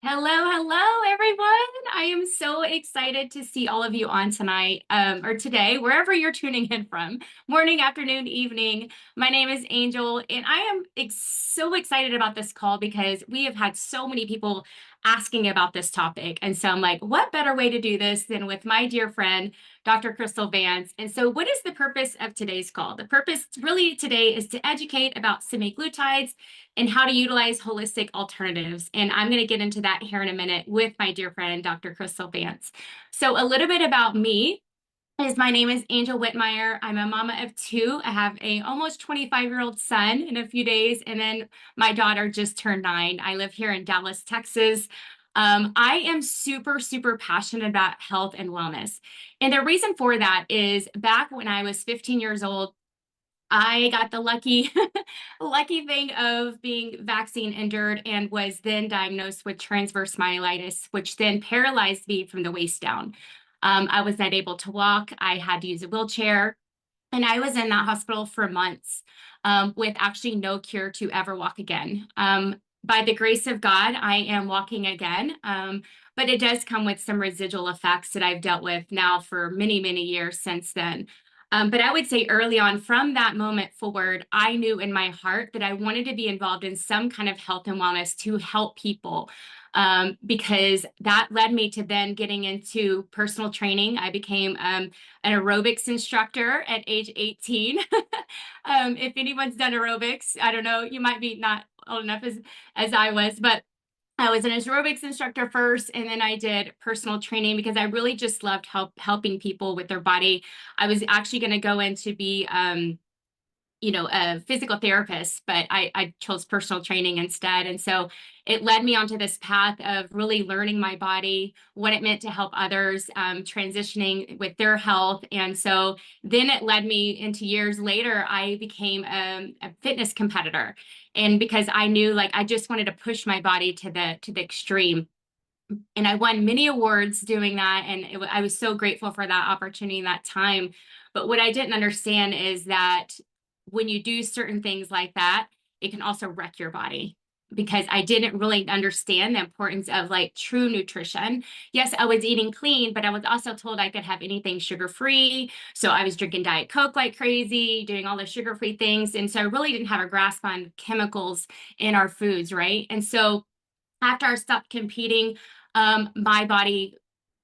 Hello, hello, everyone. I am so excited to see all of you on tonight, or today, wherever you're tuning in from, morning, afternoon, evening. My name is Angel, and I am so excited about this call because we have had so many people asking about this topic. And so I'm like, what better way to do this than with my dear friend, Dr. Kristal Vance? And so, what is the purpose of today's call? The purpose really today is to educate about semaglutides and how to utilize holistic alternatives. And I'm going to get into that here in a minute with my dear friend, Dr. Kristal Vance. So, a little bit about me is my name is Angel Whitmire. I'm a mama of two. I have a almost 25-year-old son in a few days, and then my daughter just turned 9. I live here in Dallas, Texas. I am super, super passionate about health and wellness. And the reason for that is back when I was 15 years old, I got the lucky lucky thing of being vaccine injured and was then diagnosed with transverse myelitis, which then paralyzed me from the waist down. I was not able to walk. I had to use a wheelchair, and I was in that hospital for months with actually no cure to ever walk again. By the grace of God, I am walking again, but it does come with some residual effects that I've dealt with now for many, many years since then. But I would say early on, from that moment forward, I knew in my heart that I wanted to be involved in some kind of health and wellness to help people, because that led me to then getting into personal training. I became an aerobics instructor at age 18. If anyone's done aerobics, I don't know, you might be not old enough as I was, but I was an aerobics instructor first, and then I did personal training because I really just loved helping people with their body. I was actually going to go in to be a physical therapist, but I chose personal training instead. And so it led me onto this path of really learning my body, what it meant to help others, transitioning with their health. And so then it led me into years later, I became a fitness competitor. And because I knew like I just wanted to push my body to the extreme. And I won many awards doing that. And I was so grateful for that opportunity, that time. But what I didn't understand is that when you do certain things like that, it can also wreck your body, because I didn't really understand the importance of like true nutrition. Yes, I was eating clean, but I was also told I could have anything sugar-free. So I was drinking Diet Coke like crazy, doing all the sugar-free things. And so I really didn't have a grasp on chemicals in our foods, right? And so after I stopped competing, my body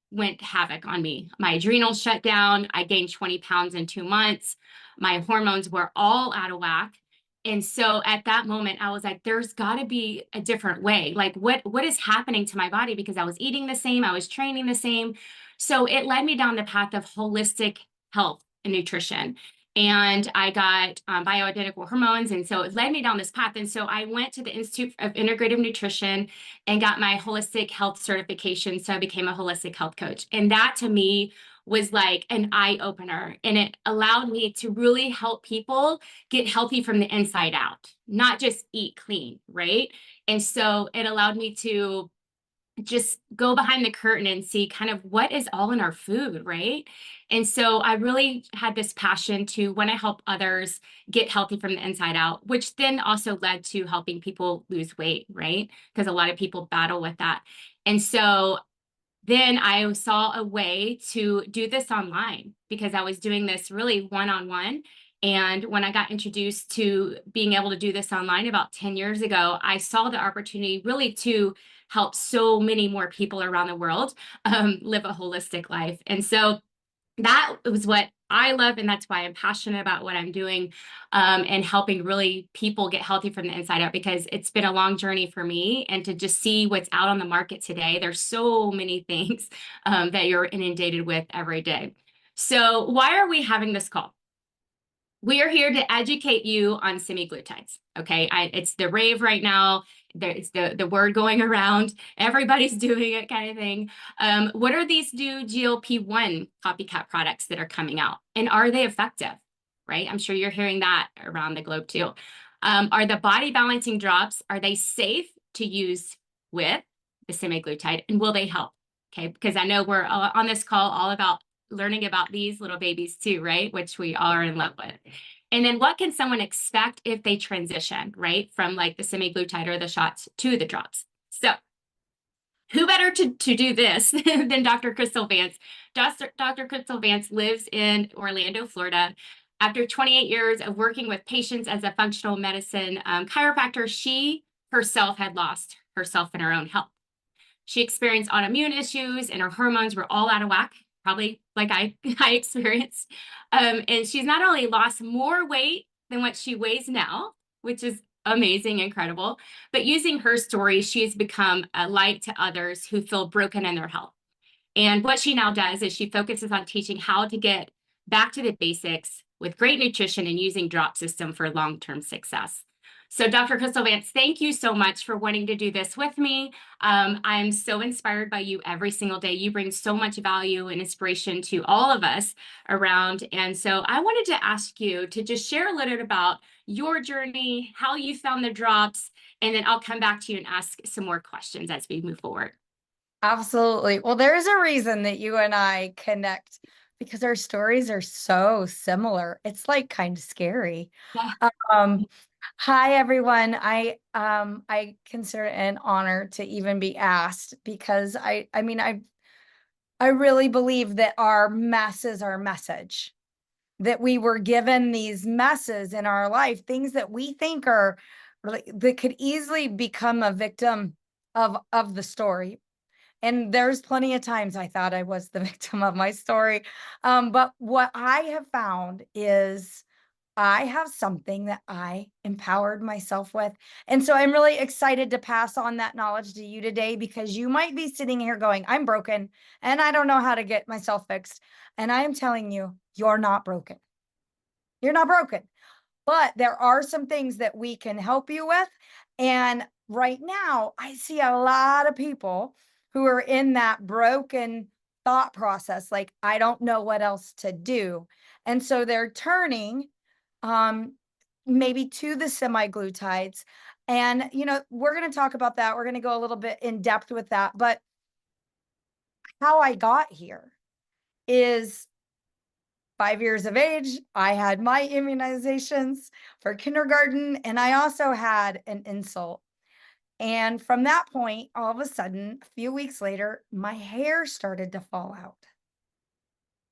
went havoc on me. My adrenals shut down. I gained 20 pounds in 2 months. My hormones were all out of whack. And so at that moment, I was like, there's got to be a different way. Like, what is happening to my body? Because I was eating the same, I was training the same. So it led me down the path of holistic health and nutrition. And I got bioidentical hormones. And so it led me down this path. And so I went to the Institute of Integrative Nutrition and got my holistic health certification. So I became a holistic health coach. And that to me was like an eye opener. And it allowed me to really help people get healthy from the inside out, not just eat clean, right? And so it allowed me to just go behind the curtain and see kind of what is all in our food, right? And so I really had this passion to want to help others get healthy from the inside out, which then also led to helping people lose weight, right? Because a lot of people battle with that. And so then I saw a way to do this online because I was doing this really one-on-one. And when I got introduced to being able to do this online about 10 years ago, I saw the opportunity really to help so many more people around the world live a holistic life. And so that was what I love, and that's why I'm passionate about what I'm doing, and helping really people get healthy from the inside out, because it's been a long journey for me. And to just see what's out on the market today, there's so many things that you're inundated with every day. So why are we having this call? We are here to educate you on semaglutides. Okay, it's the rave right now. It's the word going around. Everybody's doing it, kind of thing. What are these new GLP-1 copycat products that are coming out, and are they effective? Right, I'm sure you're hearing that around the globe too. Are the body balancing drops, are they safe to use with the semaglutide, and will they help? Okay, because I know we're on this call all about learning about these little babies too, right? Which we all are in love with. And then what can someone expect if they transition, right? From like the semaglutide or the shots to the drops. So who better to do this than Dr. Kristal Vance? Dr. Kristal Vance lives in Orlando, Florida. After 28 years of working with patients as a functional medicine chiropractor, she herself had lost herself in her own health. She experienced autoimmune issues and her hormones were all out of whack, probably like I experienced. And she's not only lost more weight than what she weighs now, which is amazing, incredible, but using her story, she has become a light to others who feel broken in their health. And what she now does is she focuses on teaching how to get back to the basics with great nutrition and using drop system for long-term success. So Dr. Kristal Vance, thank you so much for wanting to do this with me. I'm so inspired by you every single day. You bring so much value and inspiration to all of us around. And so I wanted to ask you to just share a little bit about your journey, how you found the drops, and then I'll come back to you and ask some more questions as we move forward. Absolutely. Well, there's a reason that you and I connect because our stories are so similar. It's like kind of scary. Yeah. Um, Hi everyone. I consider it an honor to even be asked because I really believe that our mess is our message. That we were given these messes in our life, things that we think are really, that could easily become a victim of the story. And there's plenty of times I thought I was the victim of my story. But what I have found is I have something that I empowered myself with. And so I'm really excited to pass on that knowledge to you today because you might be sitting here going, I'm broken and I don't know how to get myself fixed. And I am telling you, you're not broken. You're not broken. But there are some things that we can help you with. And right now, I see a lot of people who are in that broken thought process, like, I don't know what else to do. And so they're turning um, maybe to the semaglutides. And, we're going to talk about that. We're going to go a little bit in depth with that. But how I got here is 5 years of age, I had my immunizations for kindergarten, and I also had an insult. And from that point, all of a sudden, a few weeks later, my hair started to fall out.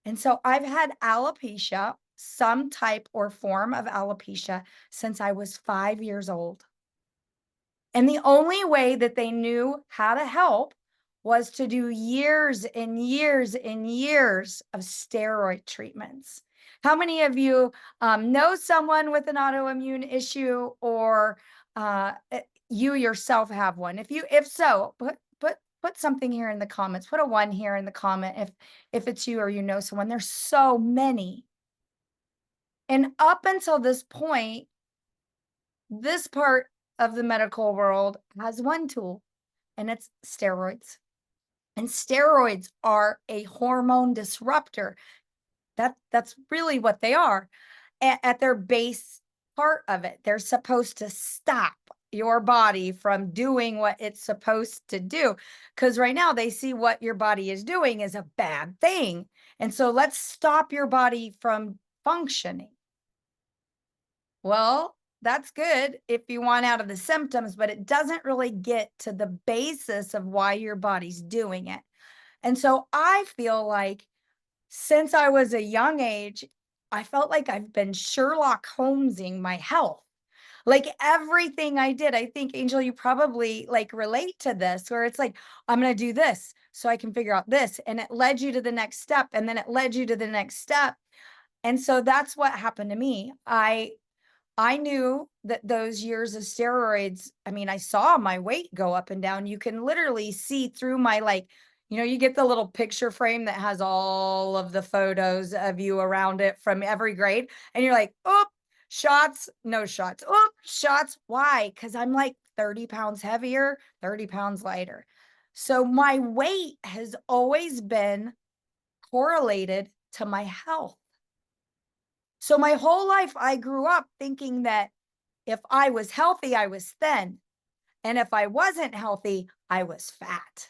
And so I've had alopecia, some type or form of alopecia, since I was 5 years old. And the only way that they knew how to help was to do years and years and years of steroid treatments. How many of you know someone with an autoimmune issue, or you yourself have one? If so, put something here in the comments. Put a 1 here in the comment if it's you or you know someone. There's so many. And up until this point, this part of the medical world has one tool, and it's steroids. And steroids are a hormone disruptor. That's really what they are. At their base part of it, they're supposed to stop your body from doing what it's supposed to do. Because right now they see what your body is doing is a bad thing. And so let's stop your body from functioning. Well, that's good if you want out of the symptoms, but it doesn't really get to the basis of why your body's doing it. And so I feel like since I was a young age, I felt like I've been Sherlock Holmesing my health. Like everything I did, I think, Angel, you probably like relate to this, where it's like, I'm going to do this so I can figure out this. And it led you to the next step. And then it led you to the next step. And so that's what happened to me. I knew that those years of steroids, I mean, I saw my weight go up and down. You can literally see through my, like, you get the little picture frame that has all of the photos of you around it from every grade. And you're like, oh, shots, no shots. Oh, shots. Why? Because I'm like 30 pounds heavier, 30 pounds lighter. So my weight has always been correlated to my health. So my whole life, I grew up thinking that if I was healthy, I was thin. And if I wasn't healthy, I was fat.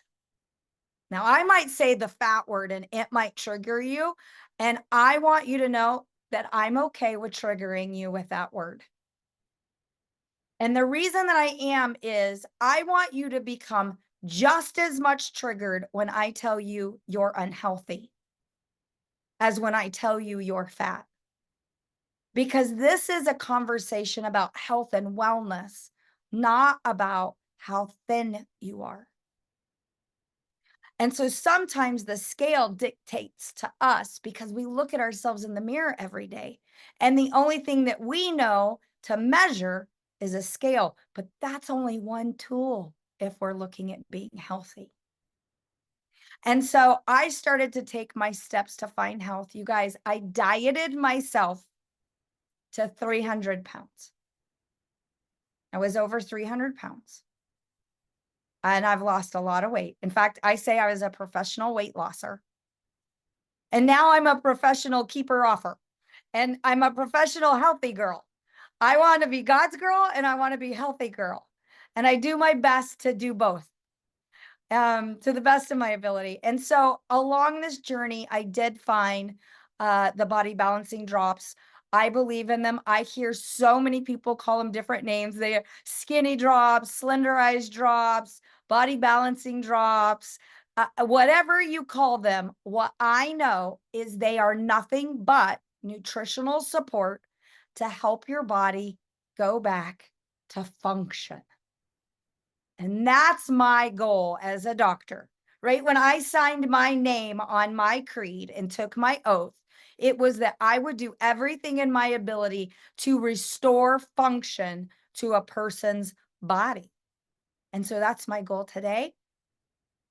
Now, I might say the fat word and it might trigger you. And I want you to know that I'm okay with triggering you with that word. And the reason that I am is I want you to become just as much triggered when I tell you you're unhealthy as when I tell you you're fat. Because this is a conversation about health and wellness, not about how thin you are. And so sometimes the scale dictates to us because we look at ourselves in the mirror every day. And the only thing that we know to measure is a scale, but that's only one tool if we're looking at being healthy. And so I started to take my steps to find health. You guys, I dieted myself to 300 pounds. I was over 300 pounds. And I've lost a lot of weight. In fact, I say I was a professional weight losser. And now I'm a professional keeper offer. And I'm a professional healthy girl. I want to be God's girl and I want to be healthy girl. And I do my best to do both. To the best of my ability. And so along this journey, I did find the body balancing drops. I believe in them. I hear so many people call them different names. They are skinny drops, slenderized drops, body balancing drops, whatever you call them. What I know is they are nothing but nutritional support to help your body go back to function. And that's my goal as a doctor, right? When I signed my name on my creed and took my oath, it was that I would do everything in my ability to restore function to a person's body. And so that's my goal today.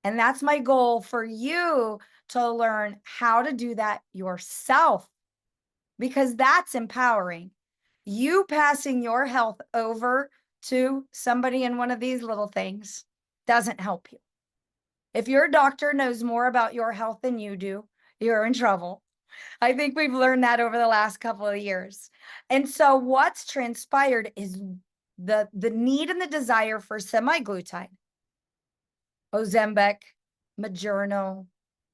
And that's my goal for you to learn how to do that yourself, because that's empowering. You passing your health over to somebody in one of these little things doesn't help you. If your doctor knows more about your health than you do, you're in trouble. I think we've learned that over the last couple of years. And so what's transpired is the need and the desire for semaglutide, Ozempic, Mounjaro,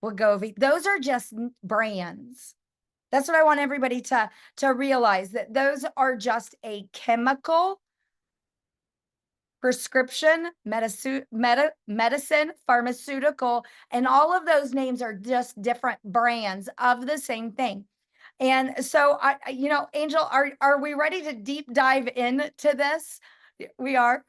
Wegovy. Those are just brands. That's what I want everybody to realize, that those are just a chemical prescription, medicine, pharmaceutical, and all of those names are just different brands of the same thing. And so Angel, are we ready to deep dive into this? We are.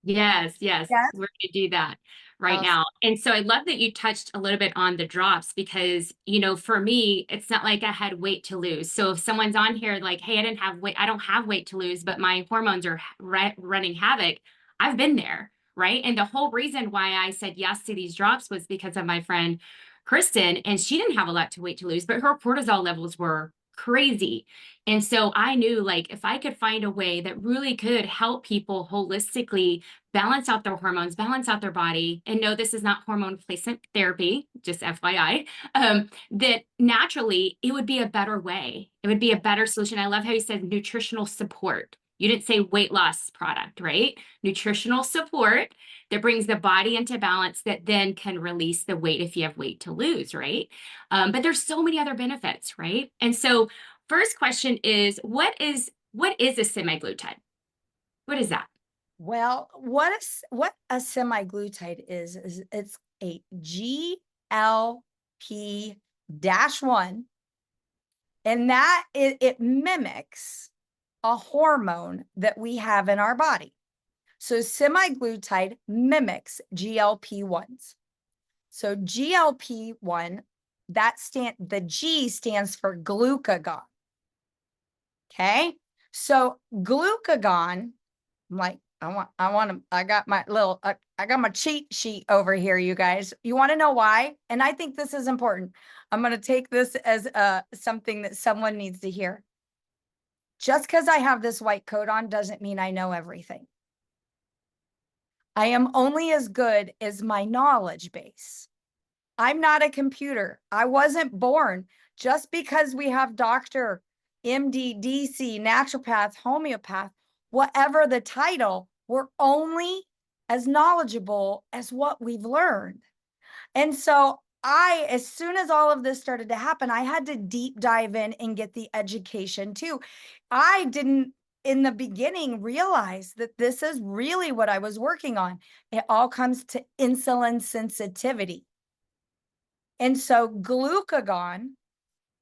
Yes, yes, Yes. we're going to do that right Awesome. now. And so I love that you touched a little bit on the drops because, for me, it's not like I had weight to lose. So if someone's on here like, hey, I don't have weight to lose, but my hormones are running havoc, I've been there, right? And the whole reason why I said yes to these drops was because of my friend Kristen, and she didn't have a lot to weight to lose, but her cortisol levels were crazy. And so I knew, like, if I could find a way that really could help people holistically balance out their hormones, balance out their body, and no, this is not hormone replacement therapy, just FYI, that naturally it would be a better way. It would be a better solution. I love how you said nutritional support. You didn't say weight loss product, right? Nutritional support that brings the body into balance that then can release the weight if you have weight to lose, right? But there's so many other benefits, right? And so first question is, what is a semaglutide? What is that? Well, what a semaglutide is it's a GLP-1, and that it mimics a hormone that we have in our body. So semaglutide mimics GLP-1s. So GLP-1, the G stands for glucagon. Okay. So glucagon, I'm like, I got my cheat sheet over here, you guys. You want to know why? And I think this is important. I'm going to take this as something that someone needs to hear. Just because I have this white coat on doesn't mean I know everything. I am only as good as my knowledge base. I'm not a computer. I wasn't born. Just because we have doctor, MD, DC, naturopath, homeopath, whatever the title, we're only as knowledgeable as what we've learned. And so as soon as all of this started to happen, I had to deep dive in and get the education too. I didn't in the beginning realized that this is really what I was working on. It all comes to insulin sensitivity. And so glucagon,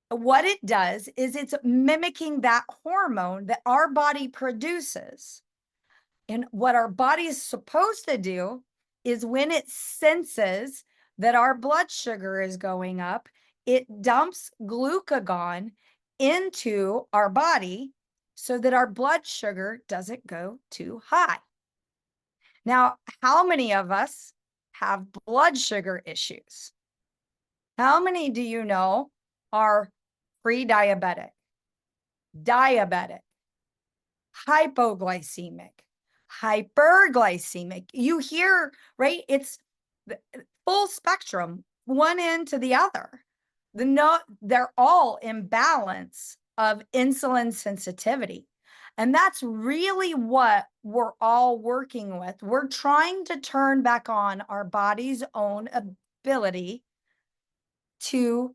what it does is it's mimicking that hormone that our body produces. And what our body is supposed to do is when it senses that our blood sugar is going up, it dumps glucagon into our body so that our blood sugar doesn't go too high. Now, how many of us have blood sugar issues? How many do you know are pre-diabetic, diabetic, hypoglycemic, hyperglycemic? You hear, right? It's the full spectrum, one end to the other. They're all imbalance of insulin sensitivity. And that's really what we're all working with. We're trying to turn back on our body's own ability to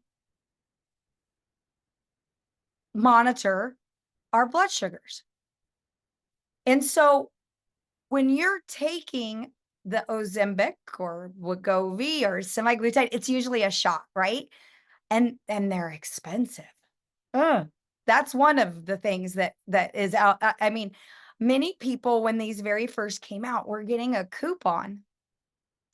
monitor our blood sugars. And so when you're taking the Ozempic or Wegovy or semaglutide, it's usually a shot, right? And they're expensive. Ugh. That's one of the things that is out. I mean, many people when these very first came out were getting a coupon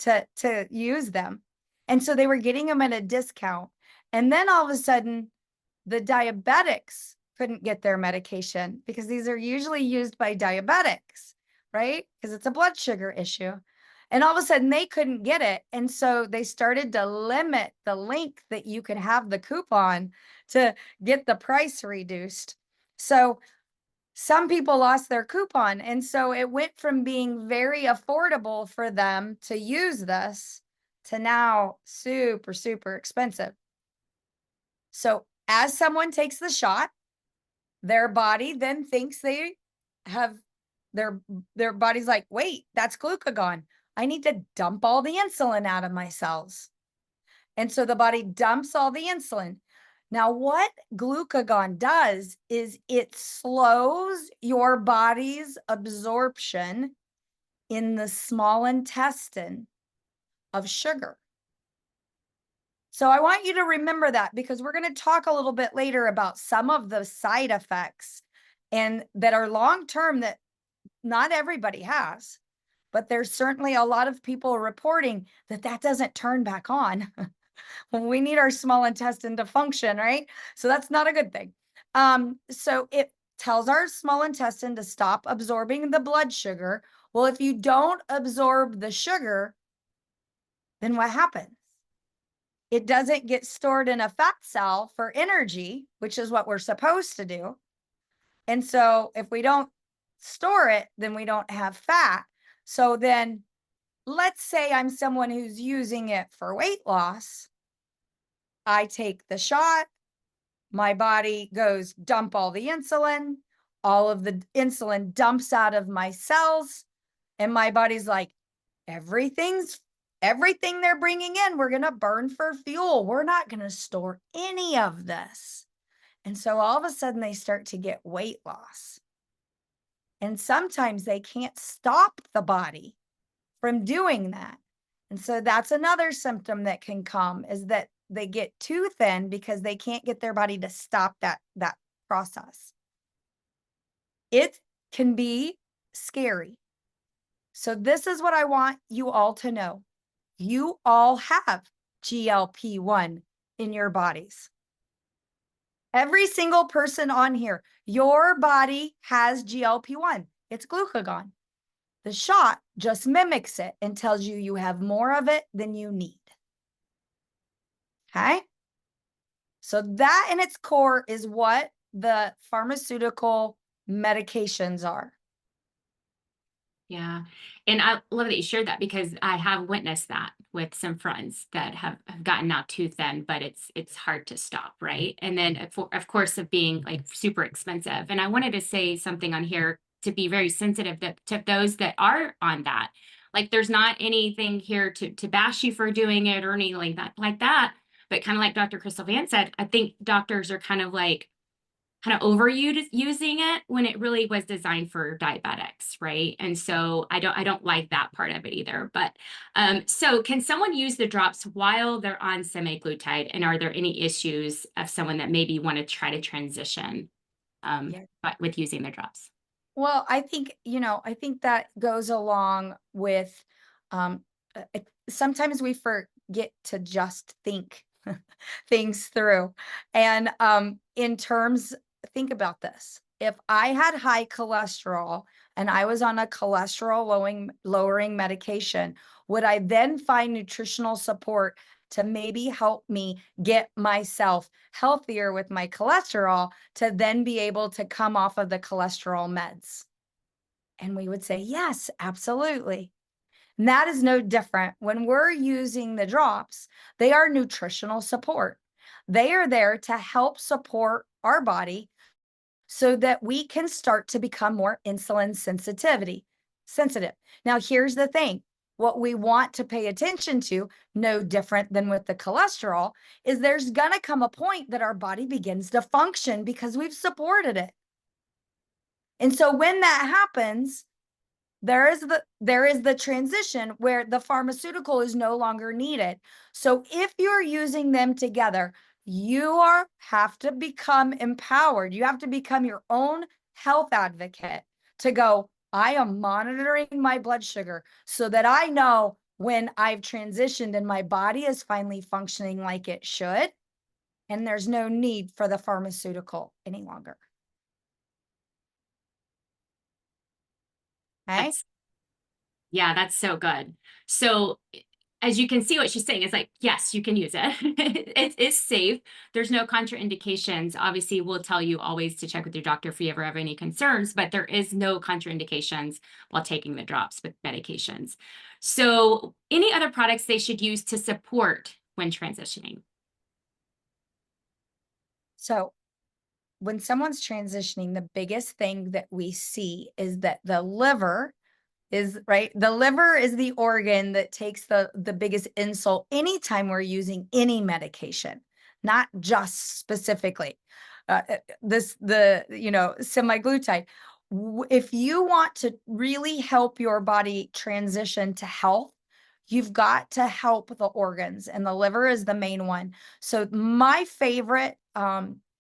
to use them. And so they were getting them at a discount. And then all of a sudden, the diabetics couldn't get their medication because these are usually used by diabetics, right? Because it's a blood sugar issue. And all of a sudden they couldn't get it. And so they started to limit the length that you could have the coupon to get the price reduced. So some people lost their coupon. And so it went from being very affordable for them to use this to now super, super expensive. So as someone takes the shot, their body then thinks they have their body's like, wait, that's glucagon. I need to dump all the insulin out of my cells. And so the body dumps all the insulin. Now, what glucagon does is it slows your body's absorption in the small intestine of sugar. So I want you to remember that because we're going to talk a little bit later about some of the side effects and that are long-term that not everybody has, but there's certainly a lot of people reporting that doesn't turn back on. We need our small intestine to function, right? So that's not a good thing. So it tells our small intestine to stop absorbing the blood sugar. Well, if you don't absorb the sugar, then what happens? It doesn't get stored in a fat cell for energy, which is what we're supposed to do. And so if we don't store it, then we don't have fat. So then let's say I'm someone who's using it for weight loss. I take the shot, my body goes dump all the insulin, all of the insulin dumps out of my cells, and my body's like, everything they're bringing in, we're going to burn for fuel. We're not going to store any of this. And so all of a sudden they start to get weight loss. And sometimes they can't stop the body from doing that. And so that's another symptom that can come is that they get too thin because they can't get their body to stop that process. It can be scary. So this is what I want you all to know. You all have GLP-1 in your bodies. Every single person on here, your body has GLP-1. It's glucagon. The shot just mimics it and tells you you have more of it than you need. Okay? So that in its core is what the pharmaceutical medications are. Yeah. And I love that you shared that because I have witnessed that with some friends that have gotten out too thin, but it's hard to stop, right? And then of course of being like super expensive. And I wanted to say something on here to be very sensitive to those that are on that. Like there's not anything here to bash you for doing it or anything like that. But kind of like Dr. Kristal Vance said, I think doctors are kind of like kind of overusing it when it really was designed for diabetics, right? And so I don't like that part of it either. But so can someone use the drops while they're on semaglutide? And are there any issues of someone that maybe want to try to transition Yeah. but with using the drops? Well, I think that goes along with sometimes we forget to just think things through. And in terms, think about this. If I had high cholesterol and I was on a cholesterol lowering medication, would I then find nutritional support to maybe help me get myself healthier with my cholesterol to then be able to come off of the cholesterol meds? And we would say, yes, absolutely. And that is no different when we're using the drops. They are nutritional support. They are there to help support our body so that we can start to become more insulin sensitive. Now, here's the thing. What we want to pay attention to, no different than with the cholesterol, is there's going to come a point that our body begins to function because we've supported it. And so when that happens, there is the transition where the pharmaceutical is no longer needed. So if you're using them together, have to become empowered. You have to become your own health advocate to go, I am monitoring my blood sugar so that I know when I've transitioned and my body is finally functioning like it should, and there's no need for the pharmaceutical any longer. Okay. That's Yeah, that's so good. So as you can see what she's saying is like, yes, you can use it. It is safe. There's no contraindications. Obviously, we'll tell you always to check with your doctor if you ever have any concerns, but there is no contraindications while taking the drops with medications. So any other products they should use to support when transitioning? So when someone's transitioning, the biggest thing that we see is that the liver is right. The liver is the organ that takes the biggest insult anytime we're using any medication, not just specifically semaglutide. If you want to really help your body transition to health, you've got to help the organs, and the liver is the main one. So my favorite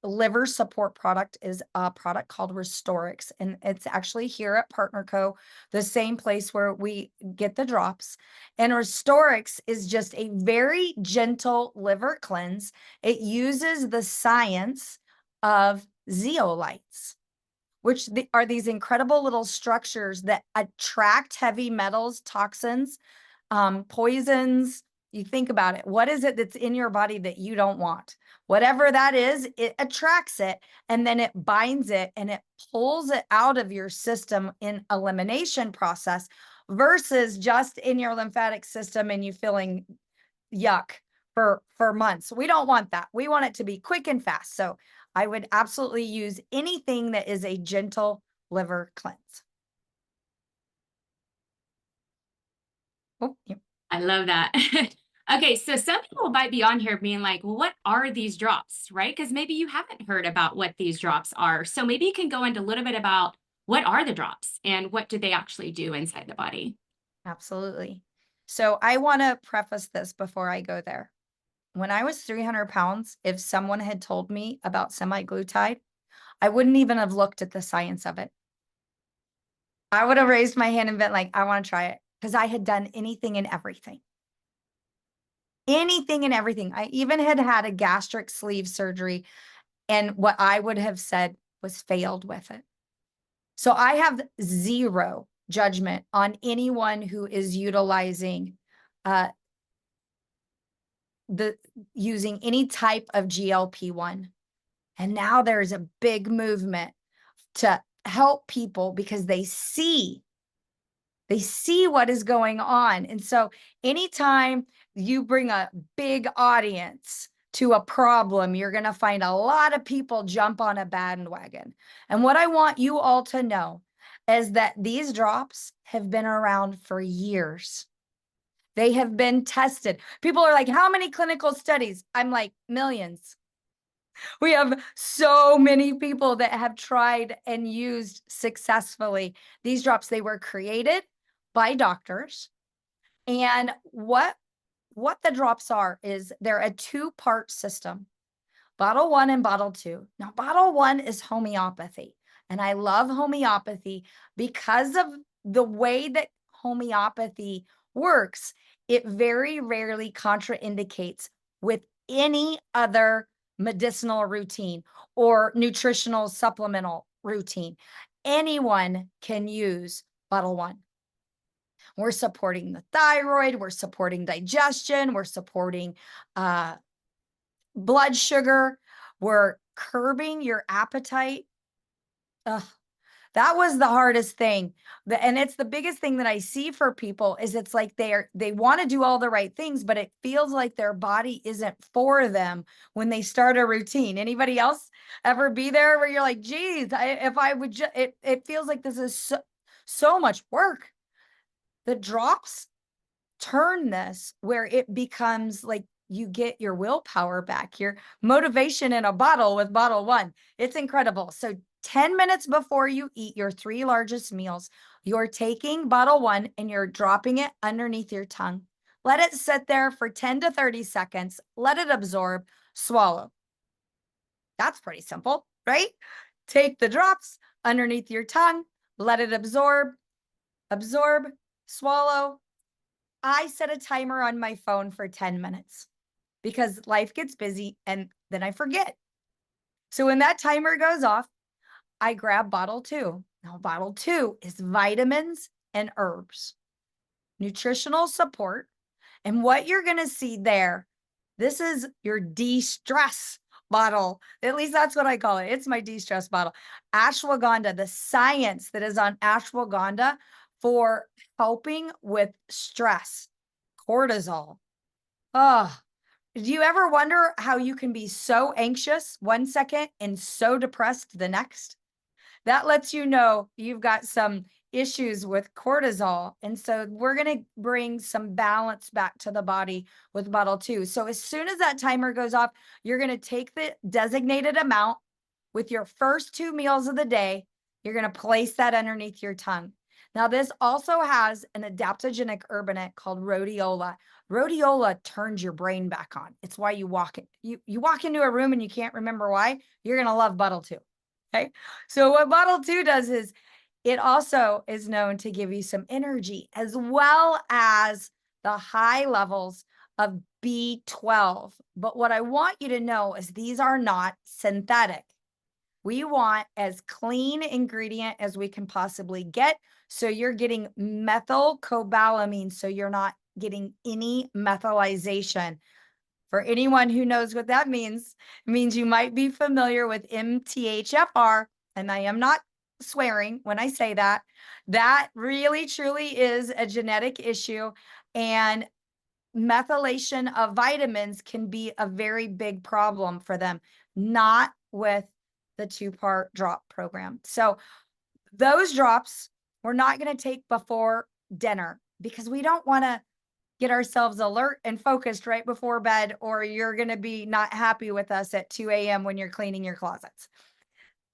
liver support product is a product called Restorix, and it's actually here at Partner Co, the same place where we get the drops. And Restorix is just a very gentle liver cleanse. It uses the science of zeolites, which are these incredible little structures that attract heavy metals, toxins, poisons. You think about it. What is it that's in your body that you don't want? Whatever that is, it attracts it, and then it binds it and it pulls it out of your system in elimination process versus just in your lymphatic system and you feeling yuck for months. We don't want that. We want it to be quick and fast. So I would absolutely use anything that is a gentle liver cleanse. Oh, yeah. I love that. Okay, so some people might be on here being like, well, what are these drops, right? Because maybe you haven't heard about what these drops are. So maybe you can go into a little bit about what are the drops and what do they actually do inside the body? Absolutely. So I want to preface this before I go there. When I was 300 pounds, if someone had told me about semaglutide, I wouldn't even have looked at the science of it. I would have raised my hand and been like, I want to try it because I had done anything and everything. Anything and everything. I even had had a gastric sleeve surgery, and what I would have said was failed with it. So I have zero judgment on anyone who is utilizing uh, using any type of GLP-1. And now there's a big movement to help people because they see what is going on. And so anytime you bring a big audience to a problem, you're going to find a lot of people jump on a bandwagon. And what I want you all to know is that these drops have been around for years. They have been tested. People are like, how many clinical studies? I'm like, millions. We have so many people that have tried and used successfully these drops. They were created by doctors. And what the drops are is they're a two-part system. Bottle one and bottle two. Now, bottle one is homeopathy. And I love homeopathy because of the way that homeopathy works. It very rarely contraindicates with any other medicinal routine or nutritional supplemental routine. Anyone can use bottle one. We're supporting the thyroid, we're supporting digestion, we're supporting blood sugar, we're curbing your appetite. Ugh, that was the hardest thing. And it's the biggest thing that I see for people is it's like they want to do all the right things, but it feels like their body isn't for them when they start a routine. Anybody else ever be there where you're like, geez, if I would just, it feels like this is so much work. The drops turn this where it becomes like you get your willpower back, your motivation in a bottle with bottle one. It's incredible. So 10 minutes before you eat your three largest meals, you're taking bottle one and you're dropping it underneath your tongue. Let it sit there for 10 to 30 seconds. Let it absorb, swallow. That's pretty simple, right? Take the drops underneath your tongue, let it absorb, swallow. I set a timer on my phone for 10 minutes because life gets busy and then I forget. So when that timer goes off, I grab bottle two. Now, bottle two is vitamins and herbs, nutritional support. And what you're going to see there, this is your de-stress bottle. At least that's what I call it. It's my de-stress bottle. Ashwagandha, the science that is on ashwagandha for helping with stress, cortisol. Oh, do you ever wonder how you can be so anxious one second and so depressed the next? That lets you know you've got some issues with cortisol. And so we're going to bring some balance back to the body with bottle two. So as soon as that timer goes off, you're going to take the designated amount with your first two meals of the day. You're going to place that underneath your tongue. Now, this also has an adaptogenic herb in it called rhodiola. Rhodiola turns your brain back on. It's why you walk into a room and you can't remember why. You're going to love bottle two. Okay. So what bottle two does is it also is known to give you some energy as well as the high levels of B12. But what I want you to know is these are not synthetic. We want as clean ingredient as we can possibly get. So you're getting methylcobalamin. So you're not getting any methylization. For anyone who knows what that means, it means you might be familiar with MTHFR, and I am not swearing when I say that. That really, truly is a genetic issue, and methylation of vitamins can be a very big problem for them, not with the two-part drop program. So those drops we're not going to take before dinner because we don't want to get ourselves alert and focused right before bed, or you're going to be not happy with us at 2 a.m. when you're cleaning your closets.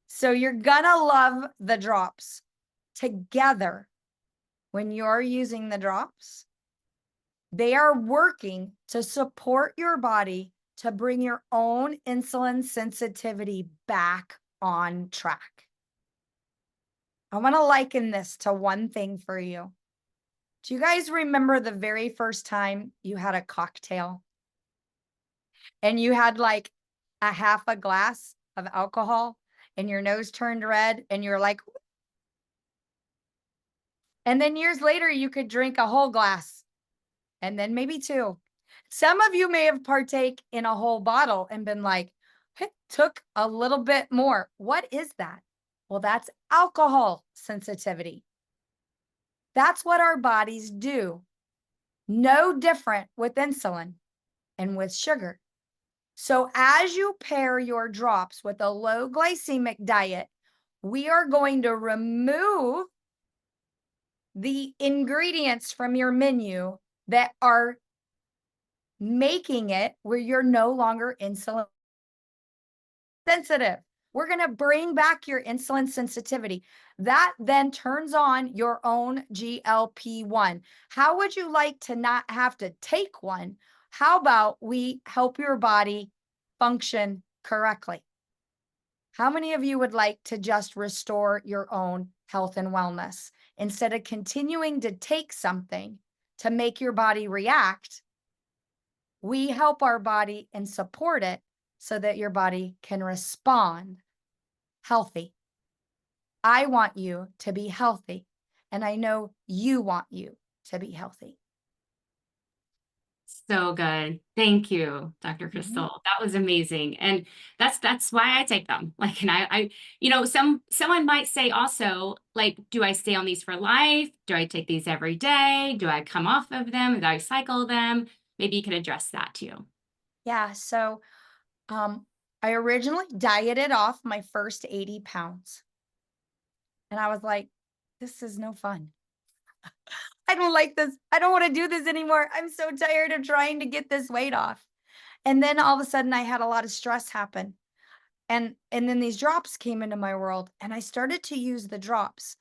So you're going to love the drops together. When you're using the drops, they are working to support your body to bring your own insulin sensitivity back on track. I want to liken this to one thing for you. Do you guys remember the very first time you had a cocktail and you had like a half a glass of alcohol and your nose turned red and you're like, and then years later you could drink a whole glass and then maybe two. Some of you may have partake in a whole bottle and been like, it took a little bit more. What is that? Well, that's alcohol sensitivity. That's what our bodies do. No different with insulin and with sugar. So as you pair your drops with a low glycemic diet, we are going to remove the ingredients from your menu that are making it where you're no longer insulin sensitive. We're going to bring back your insulin sensitivity. That then turns on your own GLP-1. How would you like to not have to take one? How about we help your body function correctly? How many of you would like to just restore your own health and wellness instead of continuing to take something to make your body react? We help our body and support it so that your body can respond healthy. I want you to be healthy, and I know you want you to be healthy. So good. Thank you, Dr. Mhm. Kristal. That was amazing. And that's why I take them. Like, and someone might say also, like, do I stay on these for life? Do I take these every day? Do I come off of them? Do I cycle them? Maybe you can address that too. Yeah, so I originally dieted off my first 80 pounds. And I was like, this is no fun. I don't like this. I don't want to do this anymore. I'm so tired of trying to get this weight off. And then all of a sudden I had a lot of stress happen. And then these drops came into my world and I started to use the drops.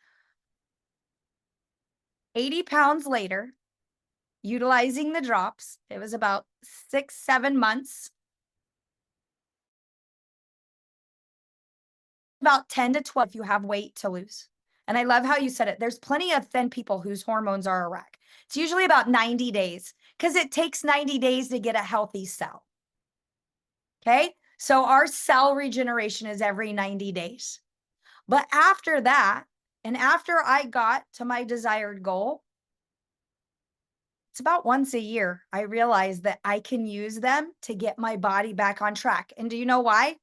80 pounds later, utilizing the drops, it was about 6, 7 months, about 10 to 12 if you have weight to lose. And I love how you said it. There's plenty of thin people whose hormones are a wreck. It's usually about 90 days because it takes 90 days to get a healthy cell. Okay. So our cell regeneration is every 90 days. But after that, and after I got to my desired goal, it's about once a year, I realized that I can use them to get my body back on track. And do you know why?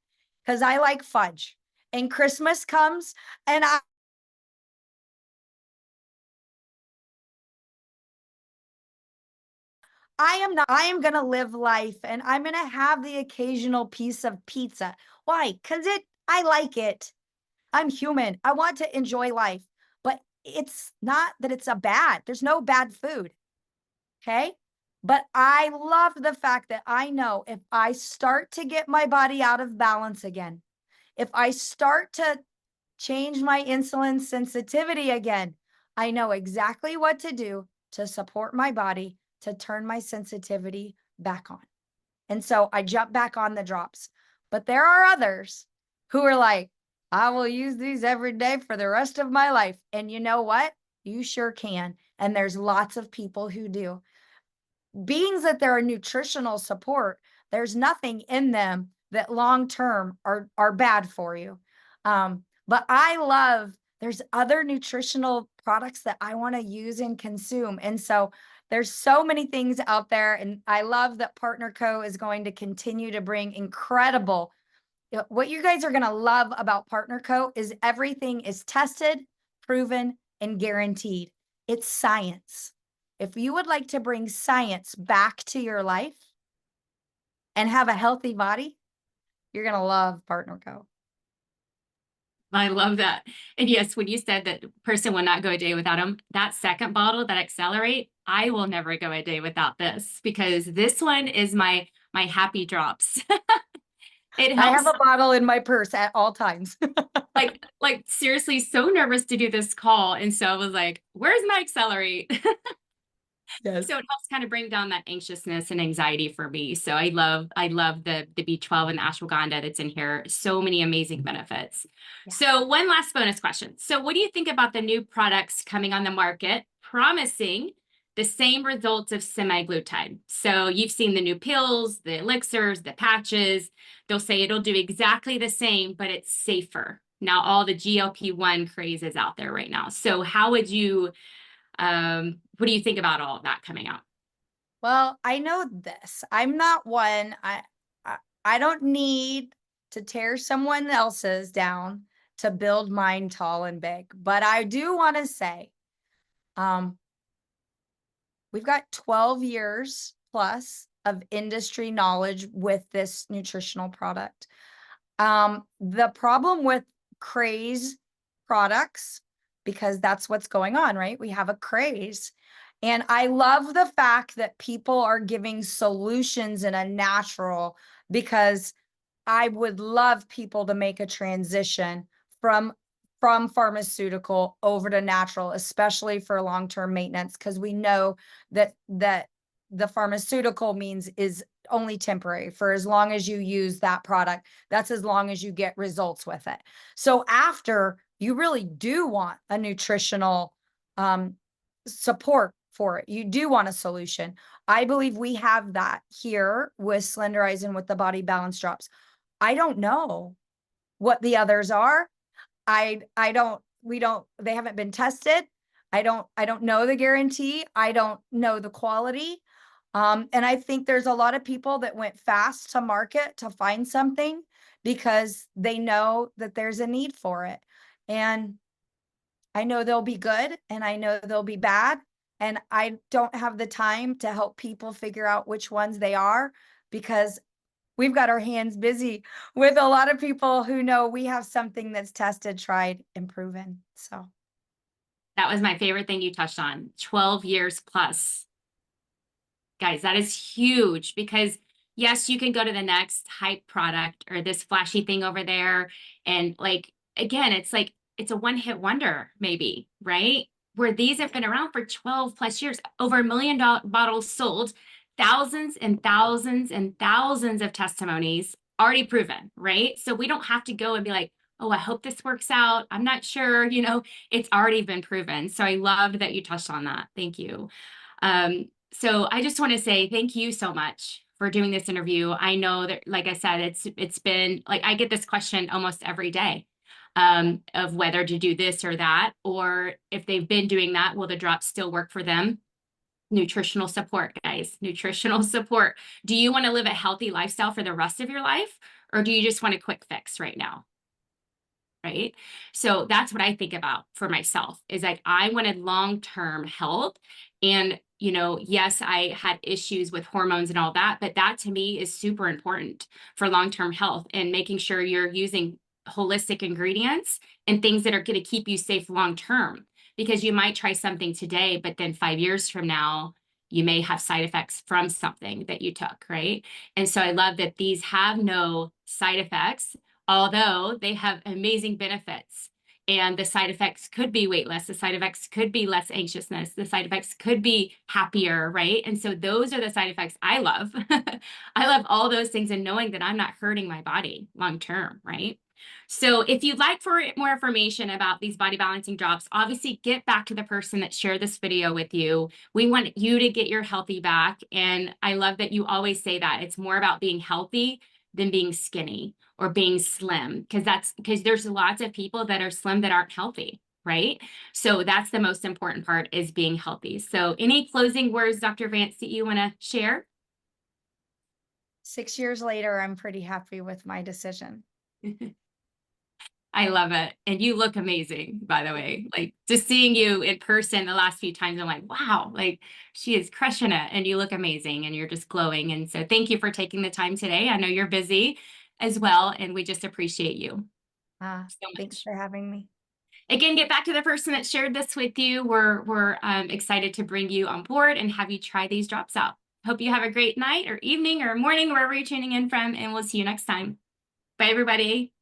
Because I like fudge. And Christmas comes and I am going to live life and I'm going to have the occasional piece of pizza. Why? Because I like it. I'm human. I want to enjoy life, but it's not that it's a bad, there's no bad food. Okay. But I love the fact that I know if I start to get my body out of balance again, if I start to change my insulin sensitivity again, I know exactly what to do to support my body to turn my sensitivity back on. And so I jump back on the drops. But there are others who are like, I will use these every day for the rest of my life. And you know what? You sure can. And there's lots of people who do. Beings that they're a nutritional support, there's nothing in them that long term are bad for you. But I love there's other nutritional products that I want to use and consume. And so there's so many things out there. And I love that Partner Co is going to continue to bring incredible. What you guys are going to love about Partner Co is everything is tested, proven, and guaranteed. It's science. If you would like to bring science back to your life and have a healthy body, you're going to love Partner Co. I love that. And yes, when you said that person will not go a day without them, that second bottle, that Accelerate, I will never go a day without this because this one is my happy drops. It I have helps a bottle in my purse at all times. like seriously so nervous to do this call. And so I was like, where's my Accelerate? Yes. So it helps kind of bring down that anxiousness and anxiety for me. So I love the B12 and the ashwagandha that's in here. So many amazing benefits. Yeah. So one last bonus question. So what do you think about the new products coming on the market promising the same results of semaglutide? So you've seen the new pills, the elixirs, the patches. They'll say it'll do exactly the same, but it's safer. Now all the GLP-1 craze is out there right now. So how would you what do you think about all of that coming out? Well, I know this. I'm not one. I don't need to tear someone else's down to build mine tall and big. But I do want to say, um, we've got 12 years plus of industry knowledge with this nutritional product. The problem with craze products, because that's what's going on, right? We have a craze. And I love the fact that people are giving solutions in a natural because I would love people to make a transition from from pharmaceutical over to natural, especially for long-term maintenance, because we know that the pharmaceutical means is only temporary. For as long as you use that product, that's as long as you get results with it. So after, you really do want a nutritional um, support for it. You do want a solution. I believe we have that here with Slenderize and with the Body Balance Drops. I don't know what the others are. I don't, we don't, they haven't been tested. I don't know the guarantee. I don't know the quality. And I think there's a lot of people that went fast to market to find something because they know that there's a need for it. And I know they'll be good and I know they'll be bad. And I don't have the time to help people figure out which ones they are because we've got our hands busy with a lot of people who know we have something that's tested, tried, and proven. So That was my favorite thing you touched on. 12 years plus. Guys, that is huge because yes, you can go to the next hype product or this flashy thing over there. And like, again, it's like, it's a one-hit wonder, maybe, right? Where these have been around for 12 plus years, over 1 million bottles sold, thousands and thousands and thousands of testimonies already proven, right? So we don't have to go and be like, oh, I hope this works out. I'm not sure, it's already been proven. So I loved that you touched on that. Thank you. So I just want to say thank you so much for doing this interview. I know that, like I said, it's been like I get this question almost every day of whether to do this or that, or if they've been doing that, will the drops still work for them? Nutritional support, guys, nutritional support. Do you want to live a healthy lifestyle for the rest of your life, or do you just want a quick fix right now? Right? So that's what I think about for myself is like I wanted long-term health. And, yes, I had issues with hormones and all that, but that to me is super important for long-term health and making sure you're using holistic ingredients and things that are going to keep you safe long-term. Because you might try something today, but then 5 years from now, you may have side effects from something that you took, right? And so I love that these have no side effects, although they have amazing benefits. And the side effects could be weight loss. The side effects could be less anxiousness. The side effects could be happier, right? And so those are the side effects I love. I love all those things and knowing that I'm not hurting my body long term, right? So if you'd like for more information about these body balancing drops, obviously get back to the person that shared this video with you. We want you to get your healthy back. And I love that you always say that it's more about being healthy than being skinny or being slim, because there's lots of people that are slim that aren't healthy, right? So that's the most important part is being healthy. So any closing words, Dr. Vance, that you want to share? 6 years later, I'm pretty happy with my decision. I love it. And you look amazing, by the way. Like just seeing you in person the last few times, I'm like, wow, like she is crushing it and you look amazing and you're just glowing. And so thank you for taking the time today. I know you're busy as well, and we just appreciate you so Thanks much. for having me. Again, get back to the person that shared this with you. We're excited to bring you on board and have you try these drops out. Hope you have a great night or evening or morning, wherever you're tuning in from, and we'll see you next time. Bye, everybody.